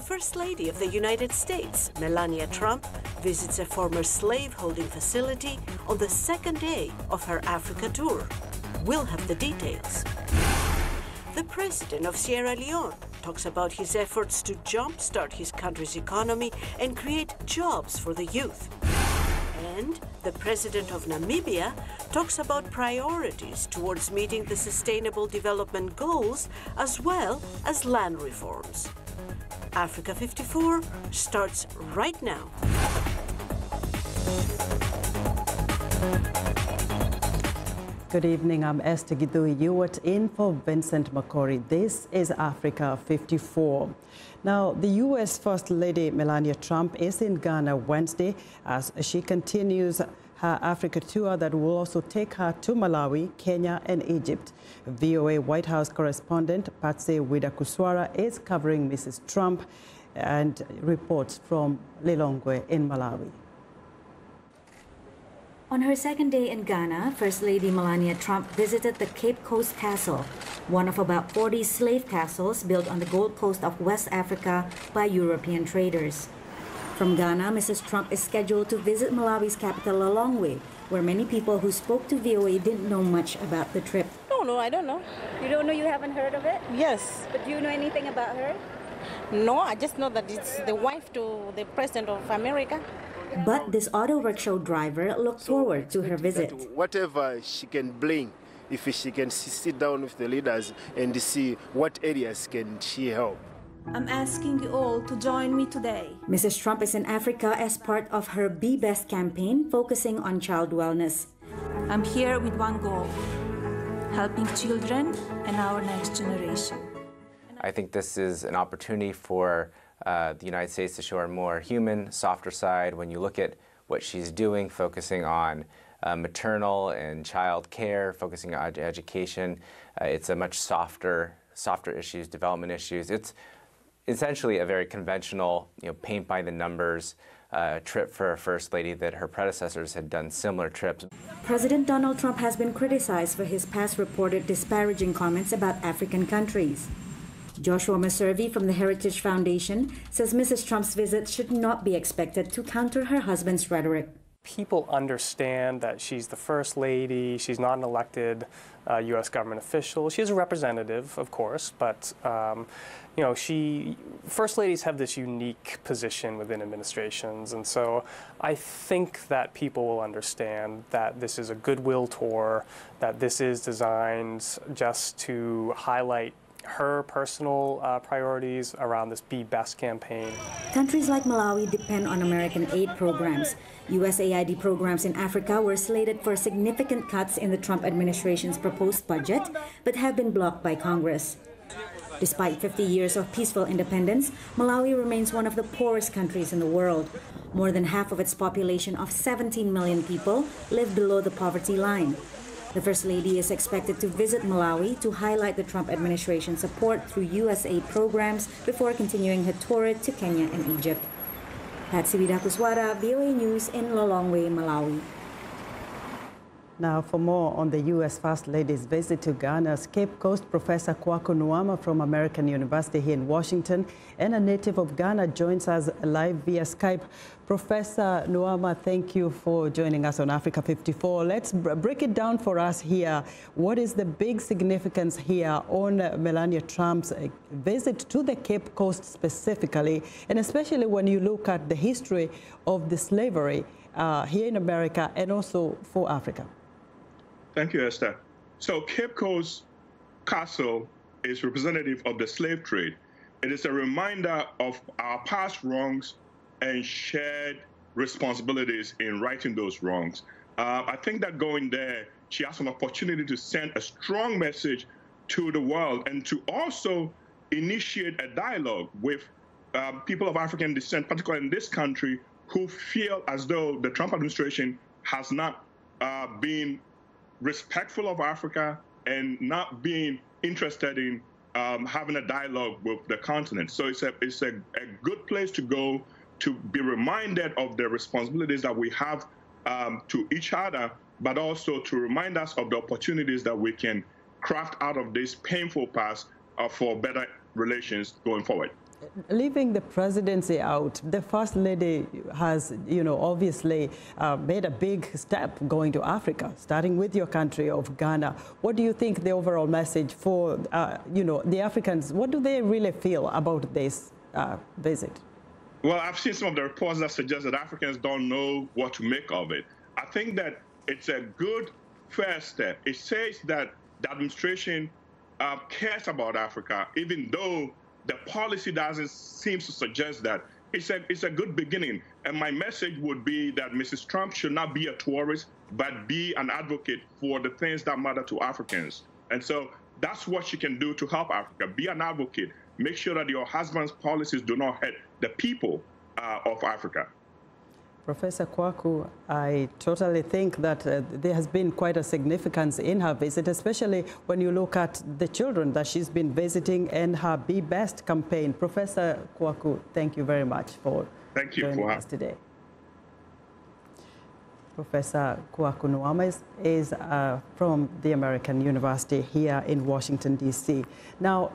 First Lady of the United States, Melania Trump, visits a former slave-holding facility on the second day of her Africa tour. We'll have the details. The President of Sierra Leone talks about his efforts to jumpstart his country's economy and create jobs for the youth. And the President of Namibia talks about priorities towards meeting the Sustainable Development Goals as well as land reforms. Africa 54 starts right now. Good evening, I'm Esther Gidui. You are in for Vincent Makori. This is Africa 54. Now, the U.S. First Lady Melania Trump is in Ghana Wednesday as she continues her Africa tour that will also take her to Malawi, Kenya, and Egypt. VOA White House correspondent Patsy Widakuswara is covering Mrs. Trump and reports from Lilongwe in Malawi. On her second day in Ghana, First Lady Melania Trump visited the Cape Coast Castle, one of about 40 slave castles built on the Gold Coast of West Africa by European traders. From Ghana, Mrs. Trump is scheduled to visit Malawi's capital, Lilongwe, where many people who spoke to VOA didn't know much about the trip. No, I don't know. You don't know, you haven't heard of it? Yes. But do you know anything about her? No, I just know that it's the wife to the President of America. But this auto rickshaw driver looked forward to her visit. Whatever she can bring, if she can sit down with the leaders and see what areas can she help. I'm asking you all to join me today. Mrs. Trump is in Africa as part of her Be Best campaign, focusing on child wellness. I'm here with one goal: helping children and our next generation. I think this is an opportunity for the United States to show a more human, softer side. When you look at what she's doing, focusing on maternal and child care, focusing on education, it's a much softer issues, development issues. It's essentially a very conventional, paint by the numbers trip for a First Lady that her predecessors had done similar trips. President Donald Trump has been criticized for his past reported disparaging comments about African countries. Joshua Maservi from the Heritage Foundation says Mrs. Trump's visit should not be expected to counter her husband's rhetoric. People understand that she's the First Lady, she's not an elected U.S. government official. She is a representative, of course, but First Ladies have this unique position within administrations, and so I think that people will understand that this is a goodwill tour, that this is designed just to highlight her personal priorities around this Be Best campaign. Countries like Malawi depend on American aid programs. USAID programs in Africa were slated for significant cuts in the Trump administration's proposed budget, but have been blocked by Congress. Despite 50 years of peaceful independence, Malawi remains one of the poorest countries in the world. More than half of its population of 17 million people live below the poverty line. The First Lady is expected to visit Malawi to highlight the Trump administration's support through USAID programs before continuing her tour to Kenya and Egypt. Patsy Widakuswara, VOA News in Lilongwe, Malawi. Now, for more on the U.S. First Lady's visit to Ghana's Cape Coast, Professor Kwaku Nuama from American University here in Washington and a native of Ghana joins us live via Skype. Professor Nuama, thank you for joining us on Africa 54. Let's break it down for us here. What is the big significance here on Melania Trump's visit to the Cape Coast specifically, and especially when you look at the history of the slavery here in America and also for Africa? Thank you, Esther. So Cape Coast Castle is representative of the slave trade. It is a reminder of our past wrongs and shared responsibilities in righting those wrongs. I think that going there, she has an opportunity to send a strong message to the world and to also initiate a dialogue with people of African descent, particularly in this country, who feel as though the Trump administration has not been respectful of Africa and not being interested in having a dialogue with the continent. So it's a good place to go to be reminded of the responsibilities that we have to each other, but also to remind us of the opportunities that we can craft out of this painful past for better relations going forward. Leaving the presidency out, the First Lady has, obviously made a big step going to Africa, starting with your country of Ghana. What do you think the overall message for, the Africans, what do they really feel about this visit? Well, I've seen some of the reports that suggest that Africans don't know what to make of it. I think that it's a good first step. It says that the administration cares about Africa, even though the policy doesn't seem to suggest that. It's a good beginning. And my message would be that Mrs. Trump should not be a tourist, but be an advocate for the things that matter to Africans. And so that's what she can do to help Africa. Be an advocate. Make sure that your husband's policies do not hurt the people of Africa. Professor Kwaku, I totally think that there has been quite a significance in her visit, especially when you look at the children that she's been visiting and her Be Best campaign. Professor Kwaku, thank you very much for joining us today. Professor Kwaku Nwoama is from the American University here in Washington, D.C. Now,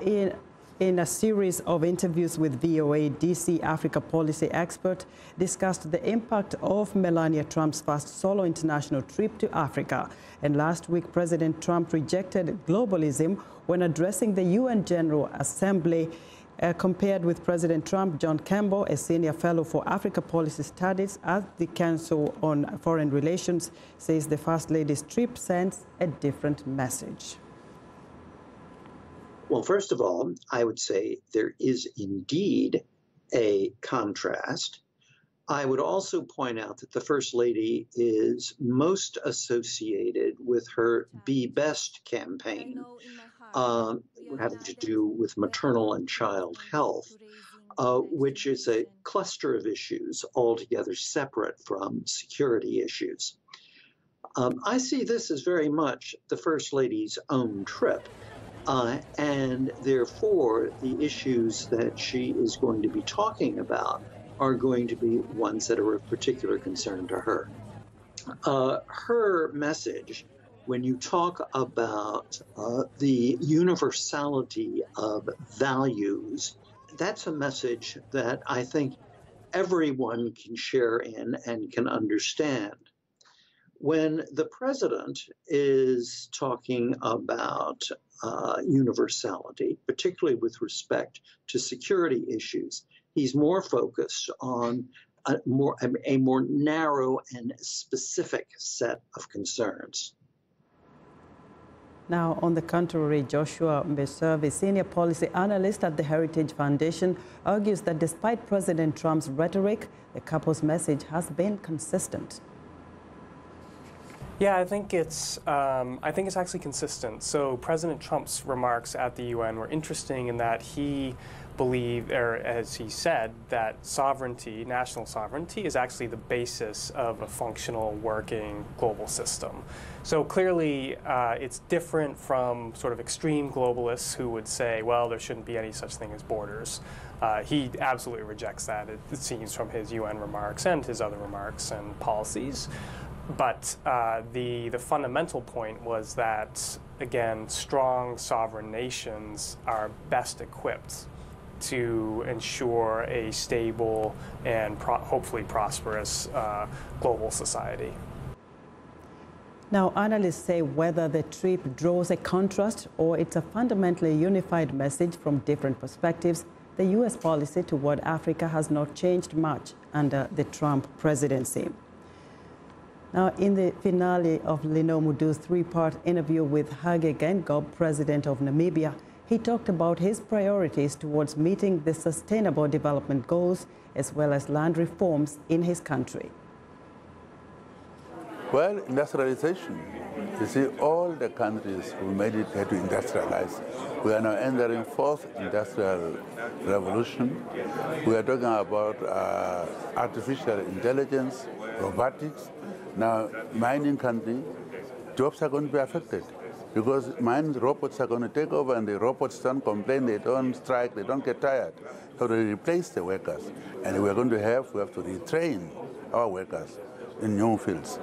in a series of interviews with VOA, D.C. Africa policy expert discussed the impact of Melania Trump's first solo international trip to Africa. And last week, President Trump rejected globalism when addressing the UN General Assembly. Compared with President Trump, John Campbell, a senior fellow for Africa Policy Studies at the Council on Foreign Relations, says the First Lady's trip sends a different message. Well, first of all, I would say there is indeed a contrast. I would also point out that the First Lady is most associated with her Be Best campaign, having to do with maternal and child health, which is a cluster of issues altogether separate from security issues. I see this as very much the First Lady's own trip. And therefore, the issues that she is going to be talking about are going to be ones that are of particular concern to her. Her message, when you talk about the universality of values, that's a message that I think everyone can share in and can understand. When the president is talking about universality, particularly with respect to security issues, he's more focused on a more narrow and specific set of concerns. Now, on the contrary, Joshua Mbeservi, senior policy analyst at the Heritage Foundation, argues that despite President Trump's rhetoric, the couple's message has been consistent. Yeah, I think it's actually consistent. So President Trump's remarks at the UN were interesting in that he believed, or as he said, that sovereignty, national sovereignty, is actually the basis of a functional, working global system. So clearly, it's different from sort of extreme globalists who would say, well, there shouldn't be any such thing as borders. He absolutely rejects that, it seems, from his UN remarks and his other remarks and policies. But the fundamental point was that, again, strong sovereign nations are best equipped to ensure a stable and hopefully prosperous global society. Now, analysts say whether the trip draws a contrast or it's a fundamentally unified message from different perspectives, the U.S. policy toward Africa has not changed much under the Trump presidency. Now, in the finale of Lino Mudu's three-part interview with Hage Geingob, president of Namibia, he talked about his priorities towards meeting the Sustainable Development Goals as well as land reforms in his country. Well, industrialization. You see, all the countries who made it had to industrialize. We are now entering fourth industrial revolution. We are talking about artificial intelligence, robotics. Now, mining country, jobs are going to be affected because robots are going to take over, and the robots don't complain, they don't strike, they don't get tired. So they replace the workers. And we have to retrain our workers in new fields.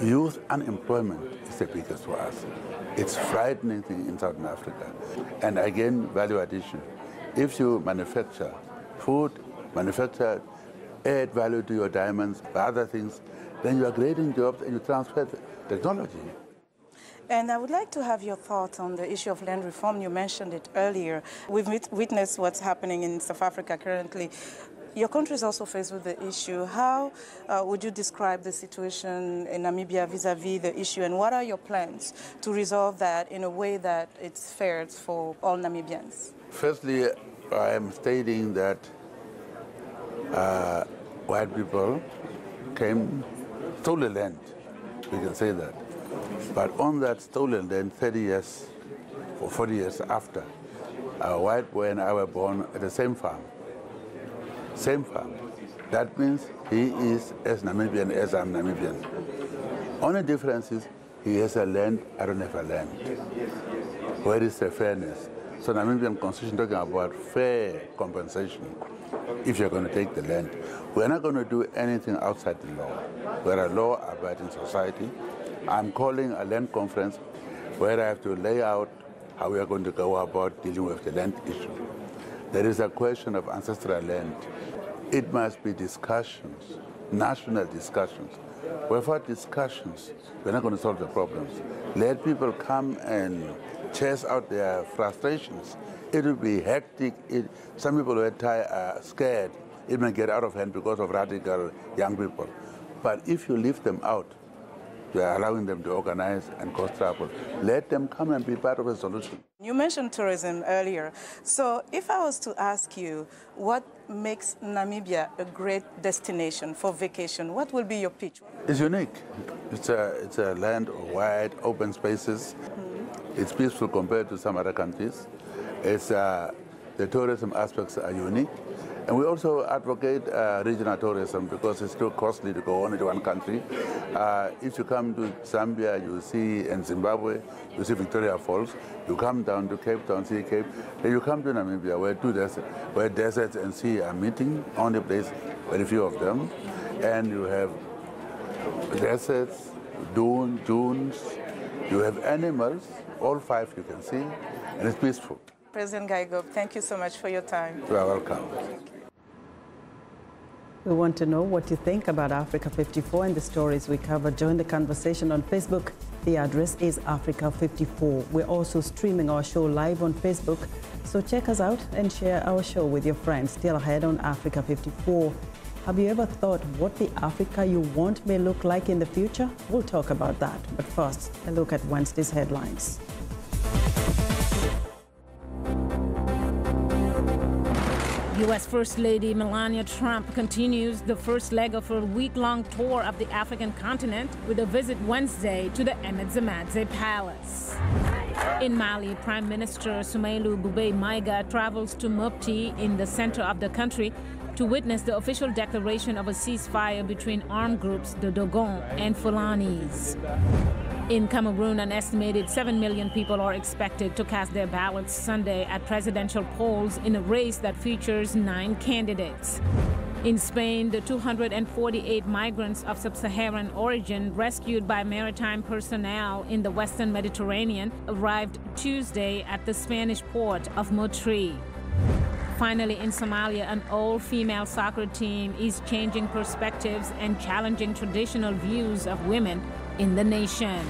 Youth unemployment is the biggest for us. It's frightening thing in Southern Africa. And again, value addition. If you manufacture food, add value to your diamonds, other things, then you are creating jobs and you transfer technology. And I would like to have your thoughts on the issue of land reform. You mentioned it earlier. We've witnessed what's happening in South Africa currently. Your country is also faced with the issue. How would you describe the situation in Namibia vis-a-vis the issue, and what are your plans to resolve that in a way that it's fair for all Namibians? Firstly, I am stating that white people stole the land, we can say that. But on that stolen land, 30 years or 40 years after, a white boy and I were born at the same farm. Same farm. That means he is as Namibian as I'm Namibian. Only difference is he has a land, I don't have a land. Where is the fairness? So Namibian constitution talking about fair compensation if you're going to take the land. We're not going to do anything outside the law. We're a law-abiding society. I'm calling a land conference where I have to lay out how we are going to go about dealing with the land issue. There is a question of ancestral land. It must be discussions, national discussions. Without discussions, we're not going to solve the problems. Let people come and chase out their frustrations. It will be hectic. Some people are scared. It may get out of hand because of radical young people. But if you leave them out, you are allowing them to organize and cause trouble. Let them come and be part of a solution. You mentioned tourism earlier. So if I was to ask you what makes Namibia a great destination for vacation, what will be your pitch? It's unique. It's a land of wide, open spaces. Mm-hmm. It's peaceful compared to some other countries. The tourism aspects are unique. And we also advocate regional tourism because it's too costly to go only to one country. If you come to Zambia, you see, and Zimbabwe, you see Victoria Falls. You come down to Cape Town, see Cape. Then you come to Namibia, where deserts and sea are meeting, only place, very few of them. And you have deserts, dunes, you have animals, all five you can see, and it's peaceful. President Gaigob, thank you so much for your time. You are welcome. We want to know what you think about Africa 54 and the stories we cover. Join the conversation on Facebook. The address is Africa 54. We're also streaming our show live on Facebook, so check us out and share our show with your friends. Still ahead on Africa 54. Have you ever thought what the Africa you want may look like in the future? We'll talk about that. But first, a look at Wednesday's headlines. U.S. First Lady Melania Trump continues the first leg of her week-long tour of the African continent with a visit Wednesday to the Emedzamadze Palace. In Mali, Prime Minister Soumaïlou Boubèye-Maïga travels to Mopti in the center of the country to witness the official declaration of a ceasefire between armed groups, the Dogon and Fulanis. In Cameroon, an estimated 7 million people are expected to cast their ballots Sunday at presidential polls in a race that features 9 candidates. In Spain, the 248 migrants of sub-Saharan origin rescued by maritime personnel in the Western Mediterranean arrived Tuesday at the Spanish port of Motril. Finally, in Somalia, an all-female soccer team is changing perspectives and challenging traditional views of women in the nation.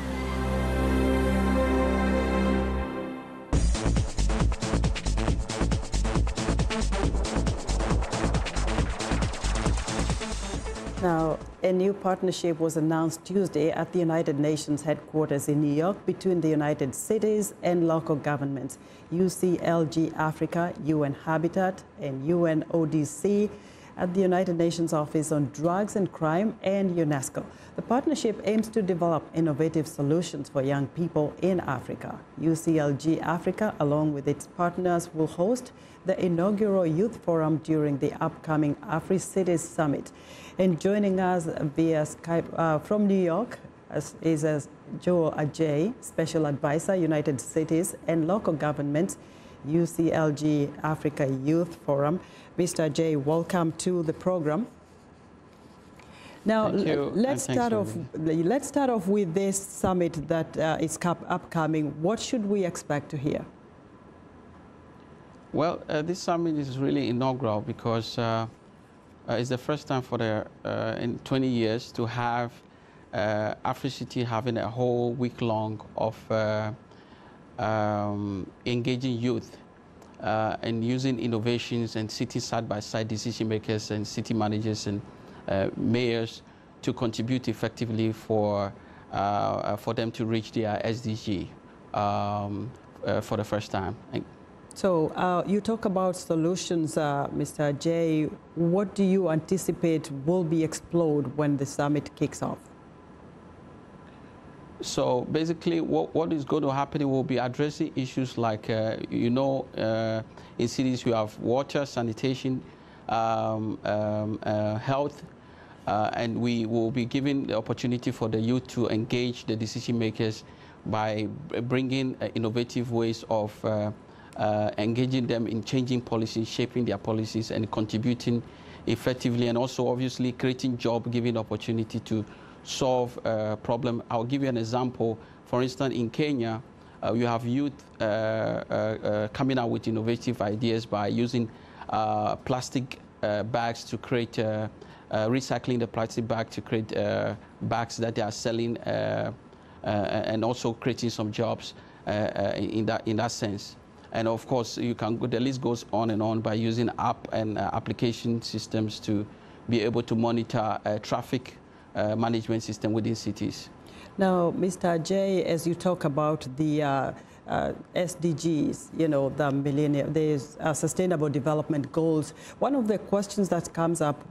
Now, a new partnership was announced Tuesday at the United Nations headquarters in New York between the United Cities and local governments, UCLG Africa, UN Habitat, and UNODC at the United Nations Office on Drugs and Crime and UNESCO. The partnership aims to develop innovative solutions for young people in Africa. UCLG Africa, along with its partners, will host the inaugural Youth Forum during the upcoming Afri-Cities Summit. And joining us via Skype from New York is Joe Ajay, Special Advisor, United Cities and Local Governments, UCLG Africa Youth Forum. Mr. Ajay, welcome to the program. Now, let's start off with this summit that is upcoming. What should we expect to hear? Well, this summit is really inaugural because it's the first time for in 20 years to have AfriCity having a whole week long of engaging youth and using innovations and sitting side-by-side decision makers and city managers and mayors to contribute effectively for them to reach their SDG for the first time. So you talk about solutions, Mr. Jay. What do you anticipate will be explored when the summit kicks off? So basically, what is going to happen will be addressing issues like, in cities you have water, sanitation, health, and we will be giving the opportunity for the youth to engage the decision makers by bringing innovative ways of engaging them in changing policies, shaping their policies, and contributing effectively, and also obviously creating job, giving opportunity to solve a problem. I'll give you an example. For instance, in Kenya, you have youth coming out with innovative ideas by using plastic bags to create, recycling the plastic bag to create bags that they are selling, and also creating some jobs in that sense. And of course, you can go, the list goes on and on by using app and application systems to be able to monitor traffic management system within cities. Now, Mr. Jay, as you talk about the SDGs, the millennium, there's sustainable development goals. One of the questions that comes up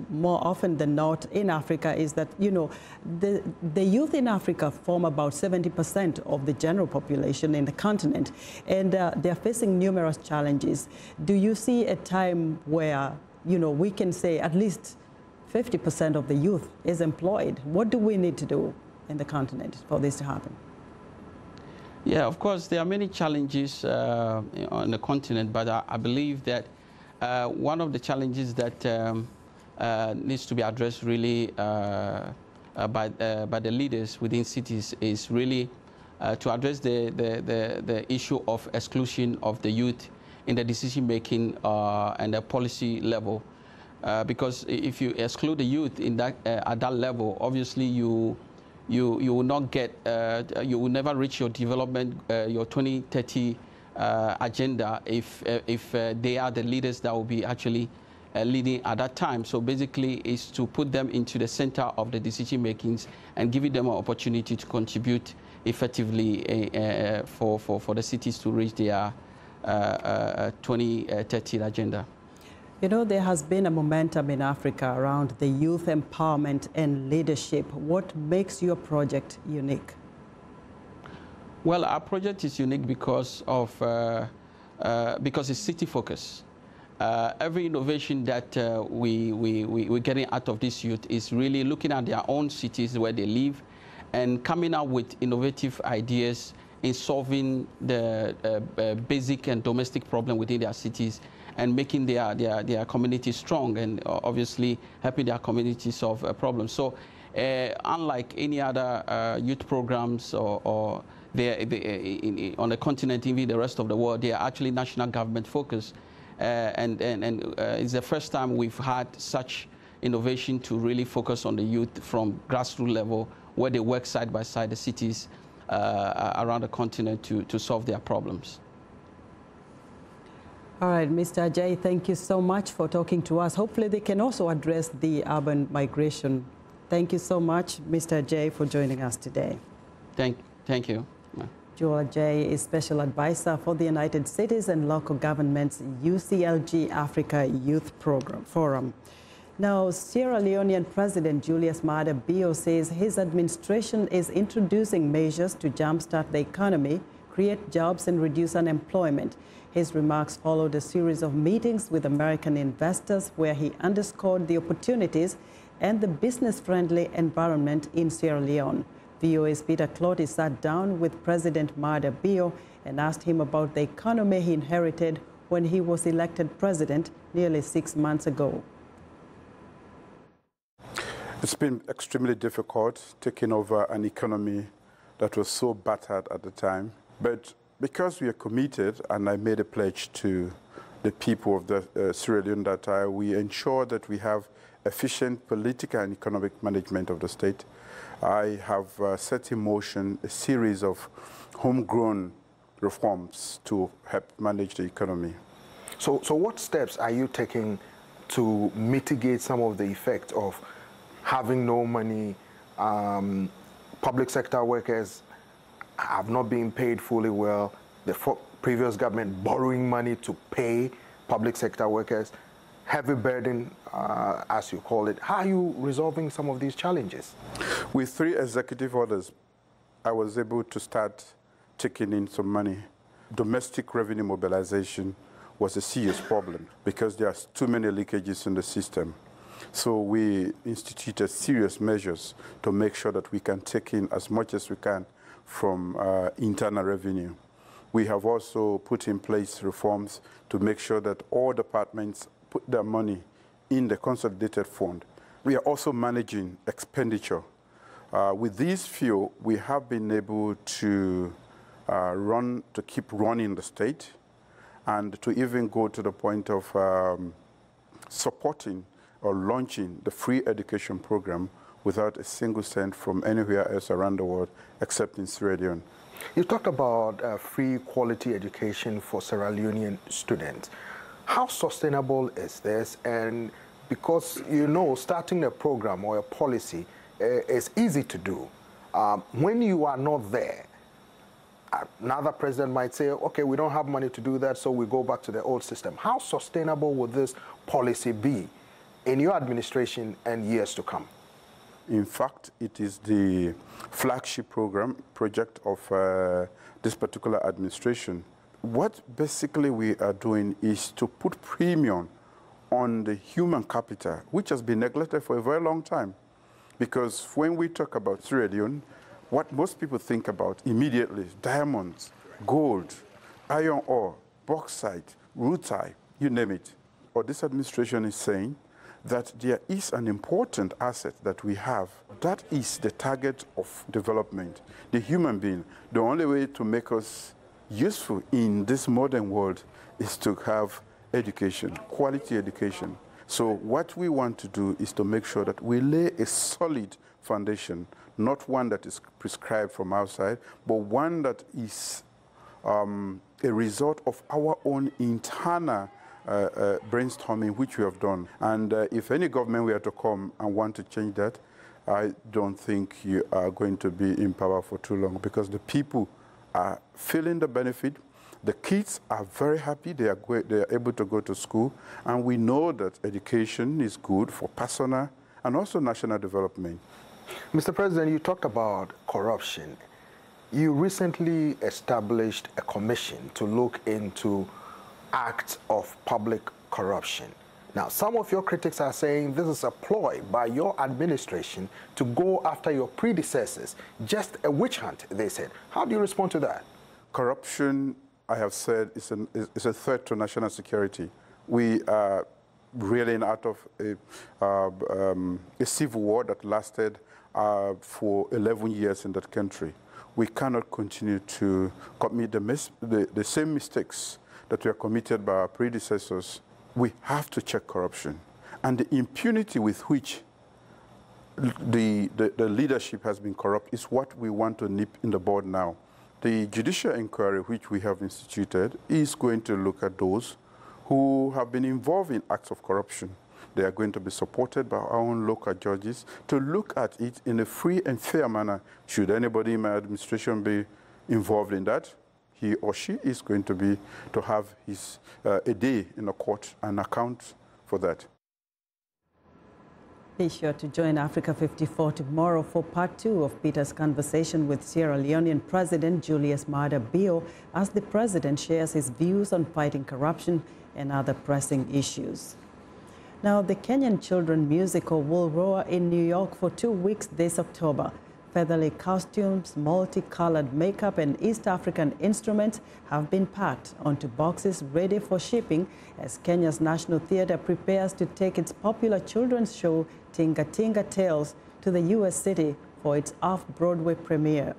more often than not in Africa is that, the youth in Africa form about 70% of the general population in the continent, and they're facing numerous challenges. Do you see a time where, we can say at least 50% of the youth is employed? What do we need to do in the continent for this to happen? Yeah, of course, there are many challenges on the continent, but I believe that one of the challenges that needs to be addressed really by the leaders within cities is really to address the issue of exclusion of the youth in the decision-making and the policy level. Because if you exclude the youth in that, at that level, obviously you will not get, you will never reach your development, your 2030 agenda if they are the leaders that will be actually leading at that time. So basically, is to put them into the center of the decision makings and giving them an opportunity to contribute effectively for the cities to reach their 2030 agenda. There has been a momentum in Africa around the youth empowerment and leadership. What makes your project unique? Well, our project is unique because it's city focused. Every innovation that we're getting out of this youth is really looking at their own cities where they live and coming up with innovative ideas in solving the basic and domestic problem within their cities and making their community strong and obviously helping their community solve a problem. So unlike any other youth programs or on the continent, even the rest of the world, they are actually national government focused. And it's the first time we've had such innovation to really focus on the youth from grassroots level, where they work side by side the cities around the continent to solve their problems. All right, Mr. Jay, thank you so much for talking to us. Hopefully they can also address the urban migration. Thank you so much, Mr. Jay, for joining us today. Thank you. Joel Jay is Special Advisor for the United Cities and Local Governments UCLG Africa Youth Forum. Now, Sierra Leonean President Julius Maada Bio says his administration is introducing measures to jumpstart the economy, create jobs and reduce unemployment. His remarks followed a series of meetings with American investors where he underscored the opportunities and the business-friendly environment in Sierra Leone. VOA's Peter Clotty sat down with President Maada Bio and asked him about the economy he inherited when he was elected president nearly 6 months ago. It's been extremely difficult taking over an economy that was so battered at the time. But because we are committed, and I made a pledge to the people of the Sierra Leone that we ensure that we have efficient political and economic management of the state, I have set in motion a series of homegrown reforms to help manage the economy. So what steps are you taking to mitigate some of the effect of having no money? Public sector workers have not been paid fully well. The previous government borrowing money to pay public sector workers. Heavy burden, as you call it. How are you resolving some of these challenges? With 3 executive orders, I was able to start taking in some money. Domestic revenue mobilization was a serious problem because there are too many leakages in the system. So we instituted serious measures to make sure that we can take in as much as we can from internal revenue. We have also put in place reforms to make sure that all departments put their money in the consolidated fund. We are also managing expenditure. With these few, we have been able to keep running the state and to even go to the point of supporting or launching the free education program without a single cent from anywhere else around the world except in Sierra Leone. You talked about free quality education for Sierra Leonean students. How sustainable is this? And because, you know, starting a program or a policy is easy to do. When you are not there, another president might say, okay, we don't have money to do that, so we go back to the old system. How sustainable would this policy be in your administration and years to come? In fact, it is the flagship project of this particular administration. What basically we are doing is to put premium on the human capital, which has been neglected for a very long time. Because when we talk about Sierra Leone, what most people think about immediately is diamonds, gold, iron ore, bauxite, rutile, you name it. What this administration is saying that there is an important asset that we have. That is the target of development, the human being. The only way to make us useful in this modern world is to have education, quality education. So what we want to do is to make sure that we lay a solid foundation, not one that is prescribed from outside, but one that is a result of our own internal brainstorming, which we have done. And if any government were to come and want to change that, I don't think you are going to be in power for too long, because the people are feeling the benefit. The kids are very happy. They are able to go to school. And we know that education is good for personal and also national development. Mr. President, you talked about corruption. You recently established a commission to look into acts of public corruption. Now, some of your critics are saying this is a ploy by your administration to go after your predecessors, just a witch hunt, they said. How do you respond to that? Corruption, I have said, is a threat to national security. We are reeling out of a civil war that lasted for 11 years in that country. We cannot continue to commit the same mistakes that were committed by our predecessors. We have to check corruption. And the impunity with which the leadership has been corrupt is what we want to nip in the bud now. The judicial inquiry which we have instituted is going to look at those who have been involved in acts of corruption. They are going to be supported by our own local judges to look at it in a free and fair manner. Should anybody in my administration be involved in that, he or she is going to have a day in a court and account for that. Be sure to join Africa 54 tomorrow for part 2 of Peter's conversation with Sierra Leonean President Julius Maada Bio, as the president shares his views on fighting corruption and other pressing issues. Now, the Kenyan children musical will roar in New York for 2 weeks this October. Featherly costumes, multicolored makeup, and East African instruments have been packed onto boxes ready for shipping as Kenya's National Theatre prepares to take its popular children's show, Tinga Tinga Tales, to the U.S. city for its off-Broadway premiere.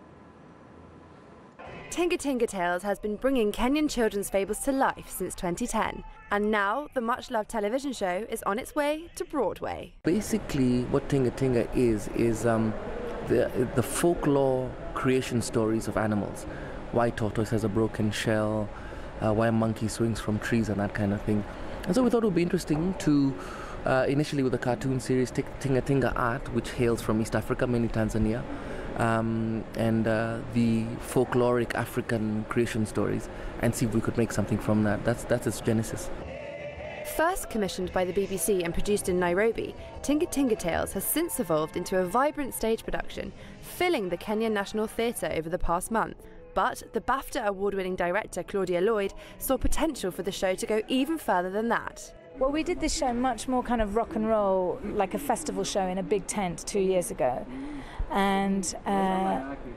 Tinga Tinga Tales has been bringing Kenyan children's fables to life since 2010, and now the much-loved television show is on its way to Broadway. Basically, what Tinga Tinga is the folklore creation stories of animals. Why tortoise has a broken shell, why a monkey swings from trees and that kind of thing. And so we thought it would be interesting to, initially with a cartoon series, take Tinga Tinga art, which hails from East Africa, mainly Tanzania, and the folkloric African creation stories, and see if we could make something from that. That's its genesis. First commissioned by the BBC and produced in Nairobi, Tinga Tinga Tales has since evolved into a vibrant stage production, filling the Kenyan National Theatre over the past month. But the BAFTA award-winning director Claudia Lloyd saw potential for the show to go even further than that. Well, we did this show much more kind of rock and roll, like a festival show in a big tent 2 years ago. And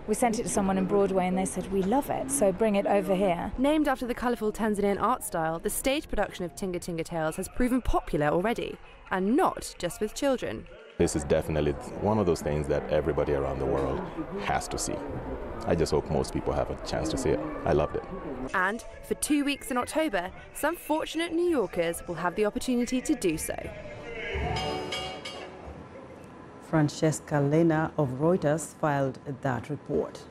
we sent it to someone in Broadway and they said, we love it, so bring it over here. Named after the colourful Tanzanian art style, the stage production of Tinga Tinga Tales has proven popular already, and not just with children. This is definitely one of those things that everybody around the world has to see. I just hope most people have a chance to see it. I loved it. And for 2 weeks in October, some fortunate New Yorkers will have the opportunity to do so. Francesca Lena of Reuters filed that report.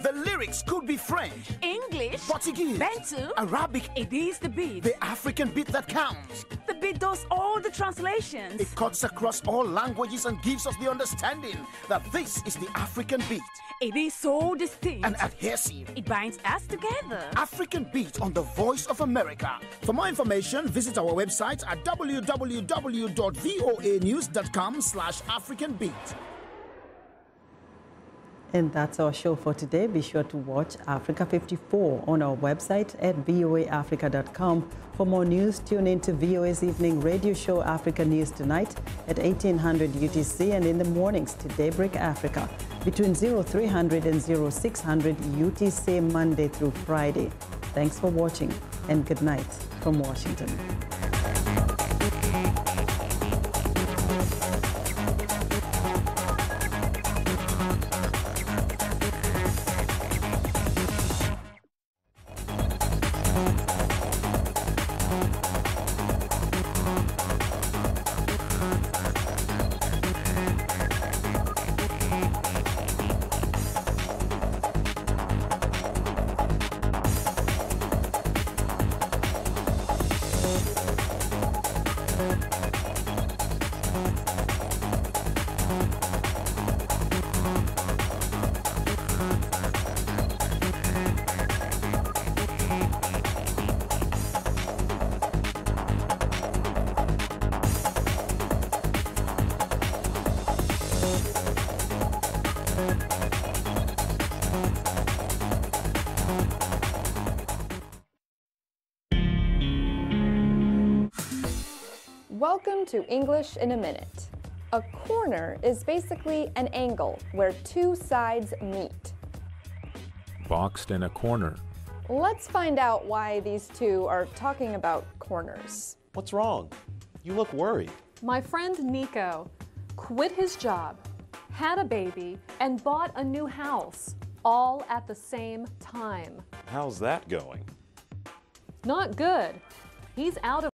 The lyrics could be French, English, Portuguese, Bantu, Arabic. It is the beat. The African beat that counts. The beat does all the translations. It cuts across all languages and gives us the understanding that this is the African beat. It is so distinct and adhesive. It binds us together. African beat on the Voice of America. For more information, visit our website at www.voanews.com/AfricanBeat. And that's our show for today. Be sure to watch Africa 54 on our website at voaafrica.com. For more news, tune in to VOA's evening radio show Africa News Tonight at 1800 UTC and in the mornings to Daybreak Africa between 0300 and 0600 UTC Monday through Friday. Thanks for watching and good night from Washington. Welcome to English in a Minute. A corner is basically an angle where two sides meet. Boxed in a corner. Let's find out why these two are talking about corners. What's wrong? You look worried. My friend Nico quit his job, had a baby, and bought a new house, all at the same time. How's that going? Not good. He's out of